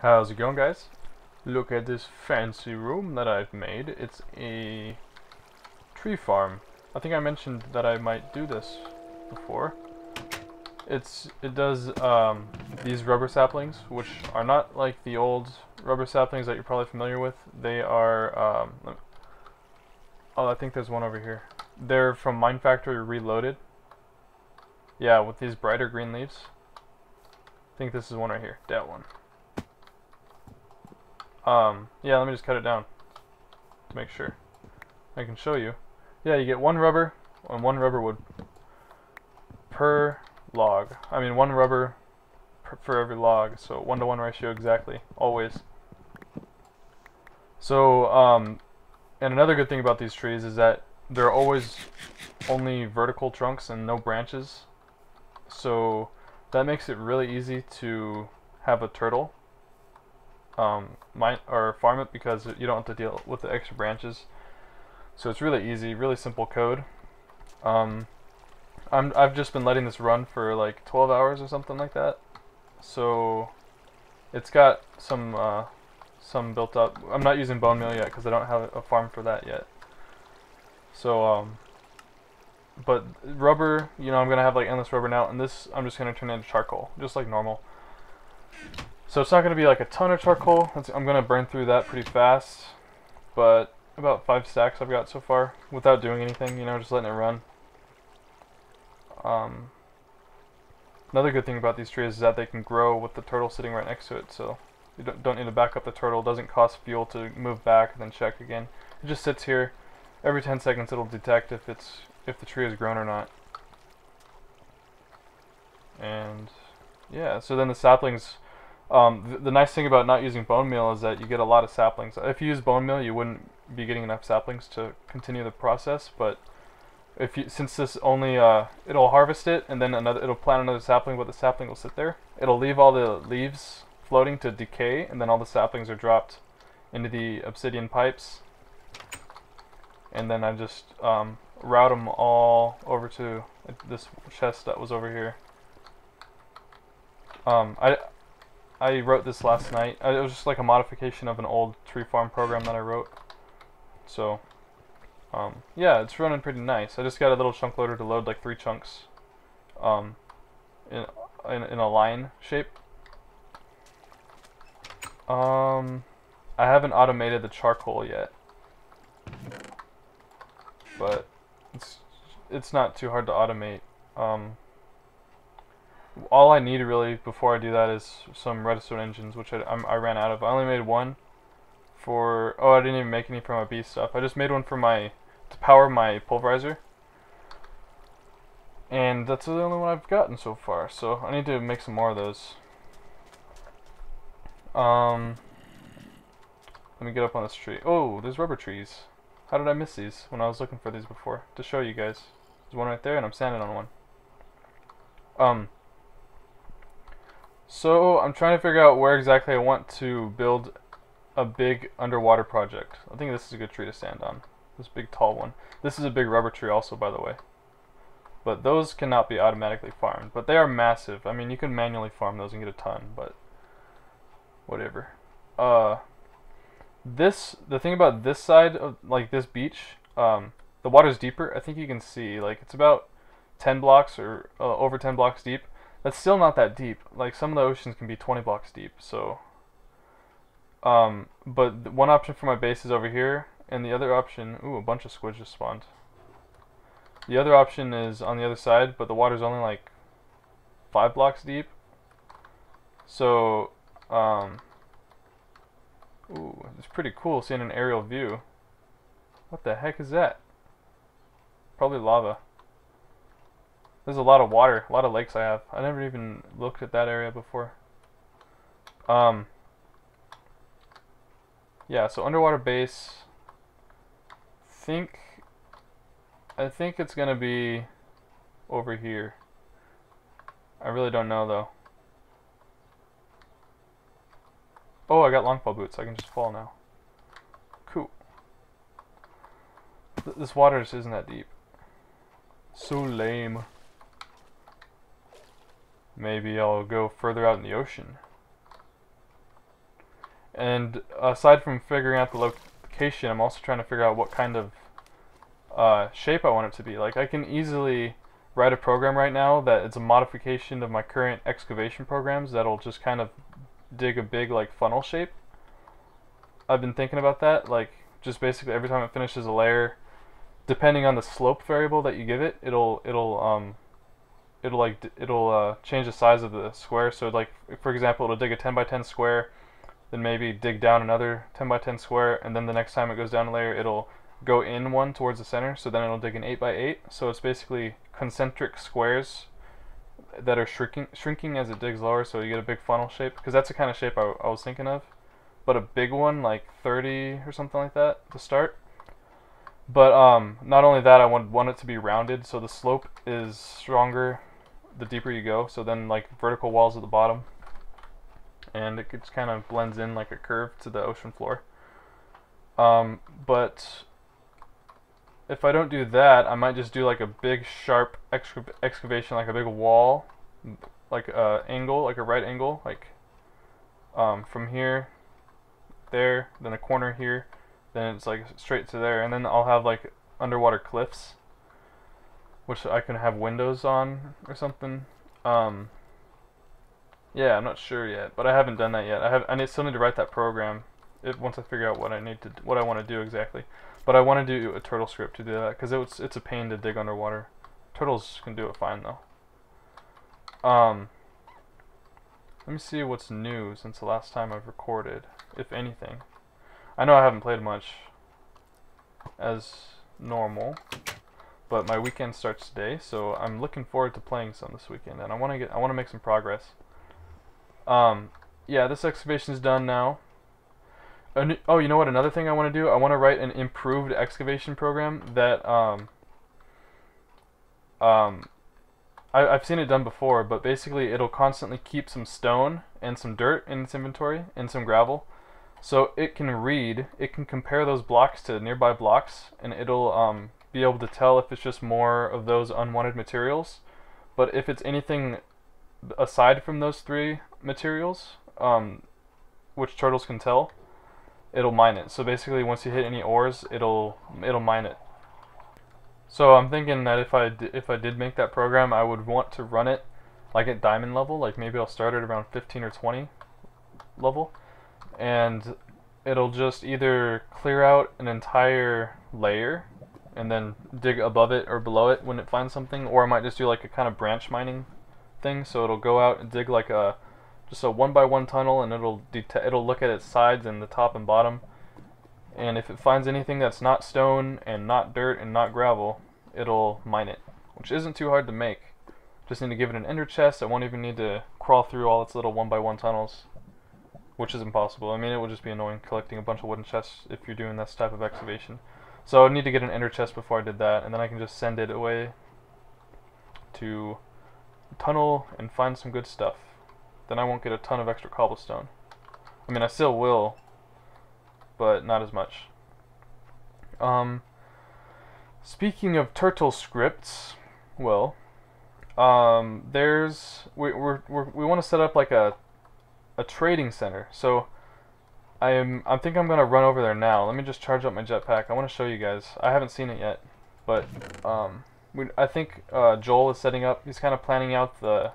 How's it going, guys? Look at this fancy room that I've made. It's a tree farm. I think I mentioned that I might do this before. It does these rubber saplings, which are not like the old rubber saplings that you're probably familiar with. They are oh, I think there's one over here. They're from Mine Factory Reloaded. Yeah, with these brighter green leaves. I think this is one right here. That one. Yeah, let me just cut it down to make sure. I can show you. Yeah, you get one rubber and one rubber wood per log. I mean, one rubber for every log, so 1-to-1 ratio exactly, always. So, and another good thing about these trees is that they're always only vertical trunks and no branches. So that makes it really easy to have a turtle or farm it, because you don't have to deal with the extra branches. So it's really easy, really simple code. I've just been letting this run for like 12 hours or something like that. So it's got some built up. I'm not using bone meal yet because I don't have a farm for that yet. So but rubber, you know, I'm gonna have like endless rubber now, and this I'm just gonna turn into charcoal, just like normal. So it's not going to be like a ton of charcoal. I'm going to burn through that pretty fast, but about 5 stacks I've got so far without doing anything, you know, just letting it run. Another good thing about these trees is that they can grow with the turtle sitting right next to it, so you don't need to back up the turtle. It doesn't cost fuel to move back and then check again. It just sits here. Every 10 seconds it'll detect if the tree has grown or not. And yeah, so then the saplings. The nice thing about not using bone meal is that you get a lot of saplings. If you use bone meal, you wouldn't be getting enough saplings to continue the process. But since this only it'll harvest it and then it'll plant another sapling, but the sapling will sit there. It'll leave all the leaves floating to decay, and then all the saplings are dropped into the obsidian pipes. And then I just route them all over to this chest that was over here. I wrote this last night. It was just like a modification of an old tree farm program that I wrote. So, yeah, it's running pretty nice. I just got a little chunk loader to load like 3 chunks in a line shape. I haven't automated the charcoal yet, but it's not too hard to automate. All I need really before I do that is some redstone engines, which I ran out of. I only made one for, oh, I didn't even make any for my bee stuff. I just made one for to power my pulverizer. And that's the only one I've gotten so far, so I need to make some more of those. Let me get up on this tree. Oh, there's rubber trees. How did I miss these when I was looking for these before? To show you guys. There's one right there, and I'm standing on one. So I'm trying to figure out where exactly I want to build a big underwater project. I think this is a good tree to stand on. This big tall one. This is a big rubber tree also, by the way. But those cannot be automatically farmed. But they are massive. I mean, you can manually farm those and get a ton, but whatever. The thing about this side of like this beach, the water's deeper. I think you can see like it's about 10 blocks or over 10 blocks deep. That's still not that deep. Like some of the oceans can be 20 blocks deep. So, but one option for my base is over here, and the other option, ooh, a bunch of squids just spawned. The other option is on the other side, but the water's only like 5 blocks deep. So, ooh, it's pretty cool seeing an aerial view. What the heck is that? Probably lava. There's a lot of water, a lot of lakes I have. I never even looked at that area before. Yeah, so underwater base. I think it's gonna be over here. I really don't know though. Oh, I got longfall boots. I can just fall now. Cool. This water just isn't that deep. So lame. Maybe I'll go further out in the ocean. And aside from figuring out the location, I'm also trying to figure out what kind of shape I want it to be. Like, I can easily write a program right now that it's a modification of my current excavation programs that'll just kind of dig a big like funnel shape. I've been thinking about that, like just basically every time it finishes a layer, depending on the slope variable that you give it, it'll change the size of the square. So like for example, it'll dig a 10 by 10 square, then maybe dig down another 10 by 10 square, and then the next time it goes down a layer, it'll go in one towards the center, so then it'll dig an 8 by 8. So it's basically concentric squares that are shrinking as it digs lower, so you get a big funnel shape, because that's the kind of shape I was thinking of. But a big one, like 30 or something like that to start. But not only that, I want it to be rounded, so the slope is stronger the deeper you go, so then like vertical walls at the bottom, and it just kind of blends in like a curve to the ocean floor. But if I don't do that, I might just do like a big sharp excavation, like a big wall, like a angle, like a right angle, like from here, there, then a corner here, then it's like straight to there, and then I'll have like underwater cliffs, which I can have windows on or something. Yeah, I'm not sure yet, but I haven't done that yet. I still need to write that program once I figure out what I want to do exactly. But I want to do a turtle script to do that, because it's a pain to dig underwater. Turtles can do it fine though. Let me see what's new since the last time I've recorded, if anything. I know I haven't played much as normal, but my weekend starts today, so I'm looking forward to playing some this weekend, and I want to make some progress. Yeah, this excavation is done now. Oh, you know what? Another thing I want to do, I want to write an improved excavation program that I've seen it done before, but basically it'll constantly keep some stone and some dirt in its inventory and some gravel, so it can compare those blocks to nearby blocks, and it'll be able to tell if it's just more of those unwanted materials. But if it's anything aside from those three materials, which turtles can tell, it'll mine it. So basically, once you hit any ores, it'll mine it. So I'm thinking that if I did make that program, I would want to run it like at diamond level. Like maybe I'll start it around 15 or 20 level, and it'll just either clear out an entire layer and then dig above it or below it when it finds something, or I might just do like a kind of branch mining thing. So it'll go out and dig like just a 1x1 tunnel, and it'll look at its sides and the top and bottom, and if it finds anything that's not stone and not dirt and not gravel, it'll mine it, which isn't too hard to make. Just need to give it an ender chest. I won't even need to crawl through all its little 1x1 tunnels, which is impossible. I mean, it would just be annoying collecting a bunch of wooden chests if you're doing this type of excavation. So I need to get an ender chest before I did that, and then I can just send it away to tunnel and find some good stuff. Then I won't get a ton of extra cobblestone. I mean, I still will, but not as much. Speaking of turtle scripts, well, we want to set up like a trading center. So I think I'm gonna run over there now. Let me just charge up my jetpack. I want to show you guys. I haven't seen it yet, but I think Joel is setting up. He's kind of planning out the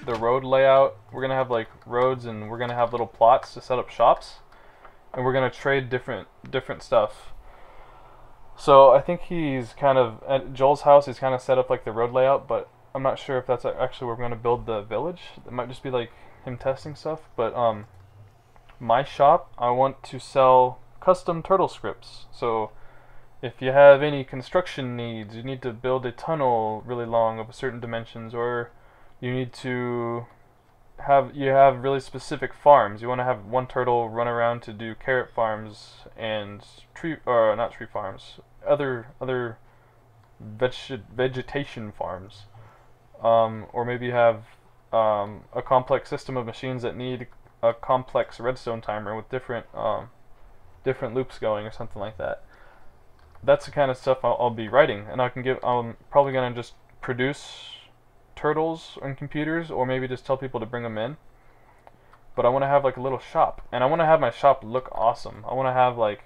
road layout. We're gonna have like roads, and we're gonna have little plots to set up shops, and we're gonna trade different stuff. So I think he's kind of at Joel's house. He's kind of set up like the road layout, but I'm not sure if that's actually where we're gonna build the village. It might just be like him testing stuff. But my shop, I want to sell custom turtle scripts. So if you have any construction needs, you need to build a tunnel really long of certain dimensions, or you need to have really specific farms. You want to have one turtle run around to do carrot farms and not tree farms, other vegetation farms, or maybe you have a complex system of machines that need a complex redstone timer with different loops going or something like that. That's the kind of stuff I'll be writing, and I'm probably gonna just produce turtles on computers, or maybe just tell people to bring them in. but I want to have like a little shop, and I want to have my shop look awesome. I want to have like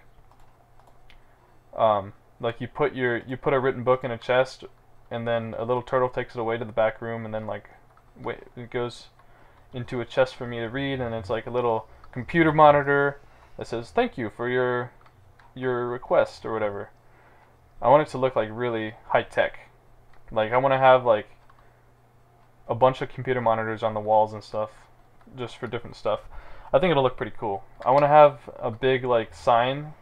you put a written book in a chest, and then a little turtle takes it away to the back room, and then like it goes into a chest for me to read, and it's like a little computer monitor that says thank you for your request or whatever. I want it to look like really high tech. Like I want to have like a bunch of computer monitors on the walls and stuff, just for different stuff. I think it'll look pretty cool. I want to have a big like sign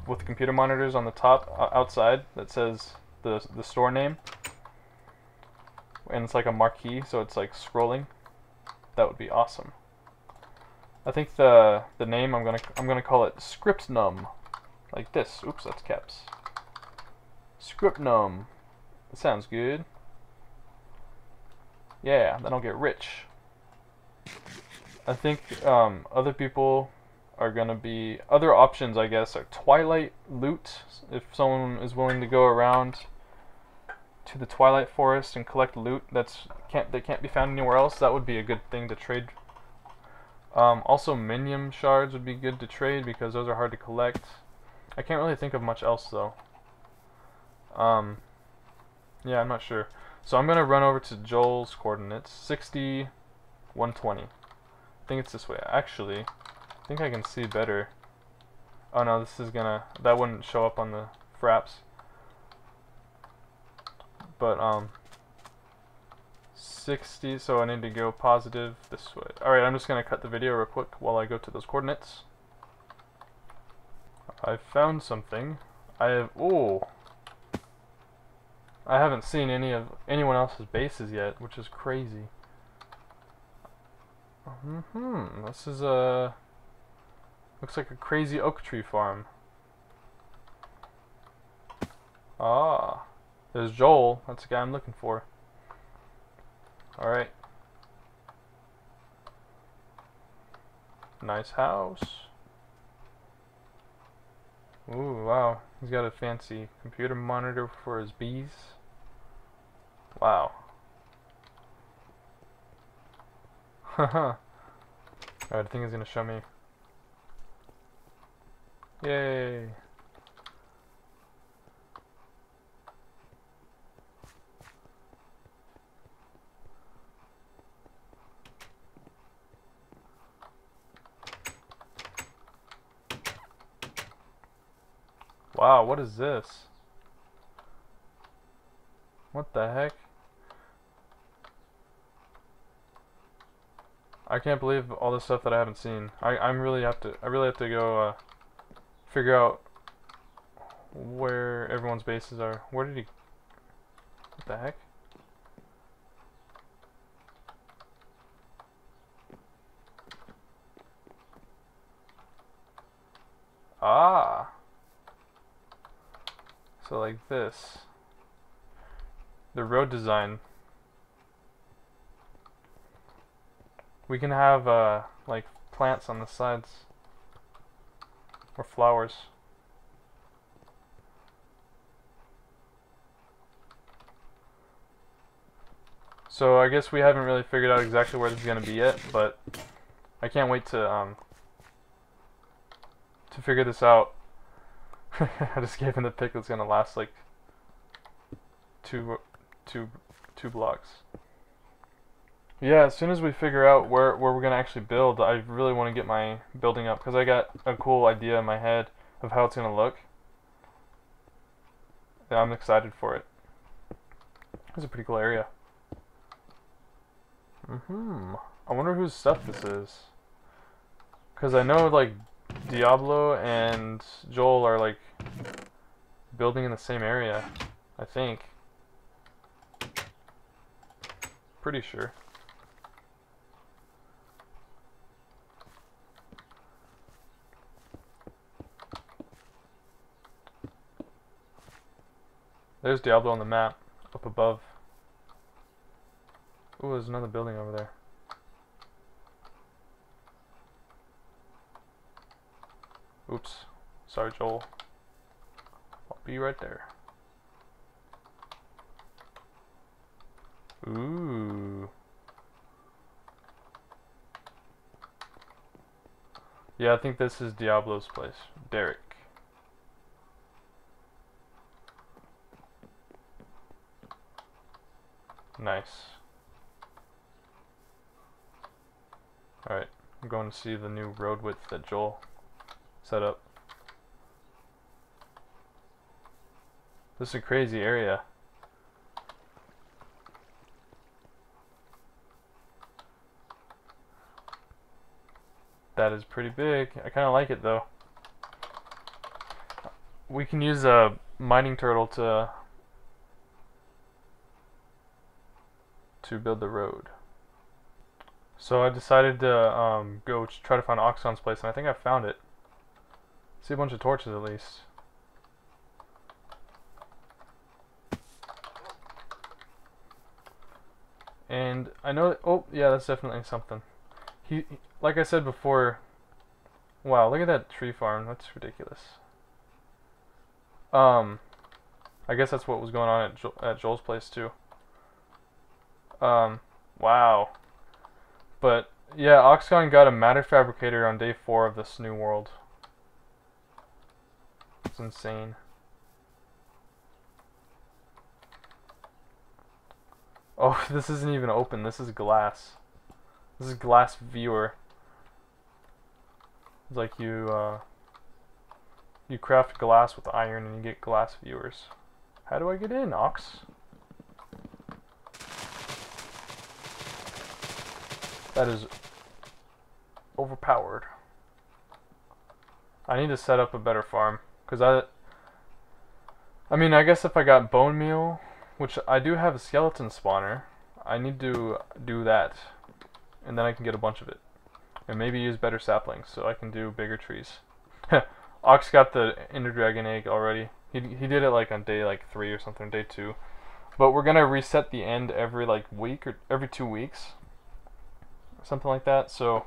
with computer monitors on the top outside that says the store name, and it's like a marquee, so it's like scrolling. That would be awesome. I think the name I'm gonna call it Scriptnum, like this. Oops, that's caps. Scriptnum. That sounds good. Yeah, then I'll get rich. I think other people are gonna be other options. I guess are Twilight loot. If someone is willing to go around to the Twilight Forest and collect loot that can't be found anywhere else, that would be a good thing to trade. Also, minium shards would be good to trade because those are hard to collect. I can't really think of much else though. Yeah, I'm not sure. So I'm gonna run over to Joel's coordinates, 60, 120. I think it's this way. Actually, I think I can see better. Oh no, that wouldn't show up on the fraps. But 60, so I need to go positive this way. Alright, I'm just gonna cut the video real quick while I go to those coordinates. I found something. I haven't seen anyone else's bases yet, which is crazy. This is looks like a crazy oak tree farm. Ah, there's Joel. That's the guy I'm looking for. Alright. Nice house. Ooh, wow. He's got a fancy computer monitor for his bees. Wow. Haha. Alright, I think he's gonna show me. Yay. Wow, what is this? What the heck? I can't believe all this stuff that I haven't seen. I really have to go figure out where everyone's bases are. Where did he? What the heck? Ah. So like this. The road design. We can have like plants on the sides or flowers. So I guess we haven't really figured out exactly where this is going to be yet, but I can't wait to figure this out. I just gave him the pick that's going to last like two blocks. Yeah, as soon as we figure out where we're going to actually build, I really want to get my building up because I got a cool idea in my head of how it's going to look. Yeah, I'm excited for it. It's a pretty cool area. I wonder whose stuff this is. Because I know like Diablo and Joel are like building in the same area, I think. Pretty sure. There's Diablo on the map, up above. Ooh, there's another building over there. Oops. Sorry, Joel. I'll be right there. Ooh. Yeah, I think this is Diablo's place. Derek. Nice. Alright, I'm going to see the new road width that Joel set up. This is a crazy area. That is pretty big. I kind of like it though. We can use a mining turtle to build the road. So I decided to go try to find Oxon's place, and I think I found it. See a bunch of torches at least. And I know, oh yeah, that's definitely something. He, like I said before, wow, look at that tree farm, that's ridiculous. I guess that's what was going on at Joel's place too. Wow. But yeah, Oxcon got a matter fabricator on day 4 of this new world. It's insane. Oh, this isn't even open. This is glass. This is glass viewer. It's like you craft glass with iron and you get glass viewers. How do I get in, Ox? That is overpowered. I need to set up a better farm, because I mean, I guess if I got bone meal, which I do have a skeleton spawner, I need to do that, and then I can get a bunch of it, and maybe use better saplings so I can do bigger trees. Ox got the Ender Dragon egg already. He did it like on day like 3 or something, day 2. But we're gonna reset the end every like week or every 2 weeks, something like that. So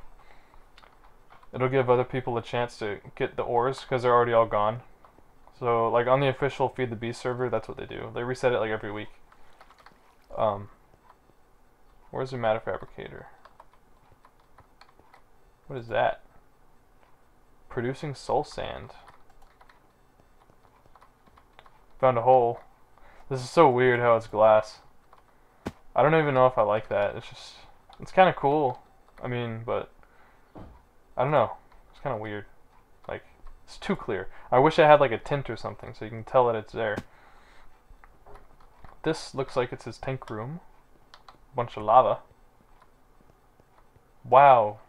it'll give other people a chance to get the ores because they're already all gone. So like on the official Feed the Beast server, that's what they do. They reset it like every week. Where's the matter fabricator? What is that? Producing soul sand. Found a hole. This is so weird how it's glass. I don't even know if I like that. It's kind of cool. I mean, but I don't know. It's kind of weird. Like, it's too clear. I wish I had like a tint or something so you can tell that it's there. This looks like it's his tank room. Bunch of lava. Wow.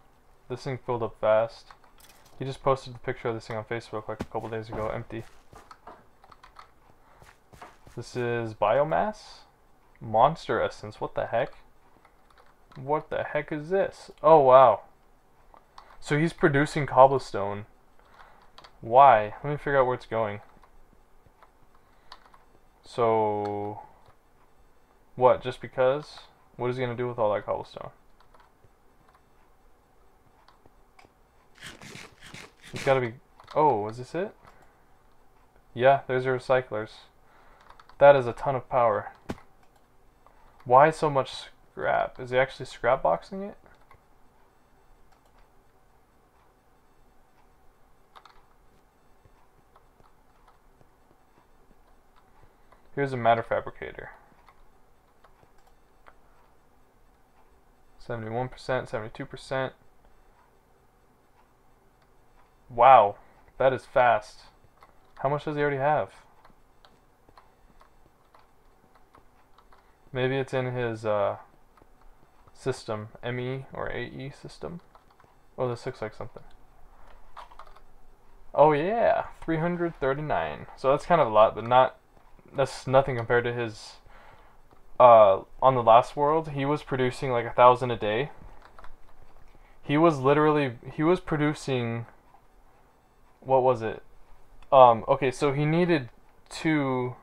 This thing filled up fast. He just posted the picture of this thing on Facebook like a couple days ago, empty. This is biomass? Monster essence, what the heck? What the heck is this? Oh wow. So he's producing cobblestone. Why? Let me figure out where it's going. So what, just because? What is he gonna do with all that cobblestone? It's gotta be... Oh, is this it? Yeah, there's your recyclers. That is a ton of power. Why so much scrap? Is he actually scrap boxing it? Here's a matter fabricator. 71%, 72%. Wow, that is fast. How much does he already have? Maybe it's in his system, ME or AE system. Oh, this looks like something. Oh yeah, 339. So that's kind of a lot, but that's nothing compared to his on the last world. He was producing like 1,000 a day. He was producing, what was it? Okay, so he needed 2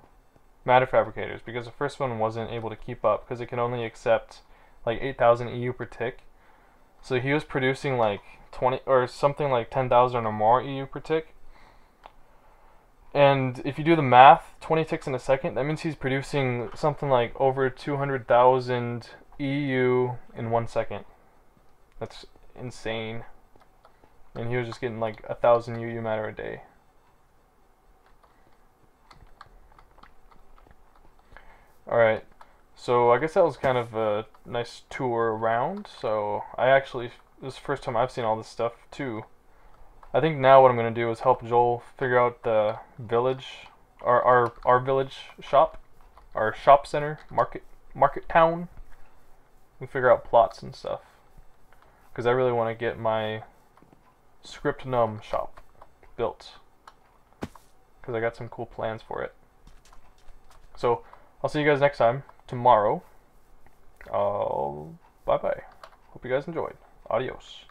matter fabricators because the first one wasn't able to keep up because it can only accept like 8,000 EU per tick. So he was producing like 20 or something like 10,000 or more EU per tick. And if you do the math, 20 ticks in a second, that means he's producing something like over 200,000 EU in 1 second. That's insane. and he was just getting like 1,000 UU matter a day. Alright, so I guess that was kind of a nice tour around. So this is the first time I've seen all this stuff too. I think now what I'm going to do is help Joel figure out the village, our village shop, our shop center, market town, and figure out plots and stuff. Because I really want to get my script num shop built. Because I got some cool plans for it. So I'll see you guys next time, tomorrow. Bye bye. Hope you guys enjoyed. Adios.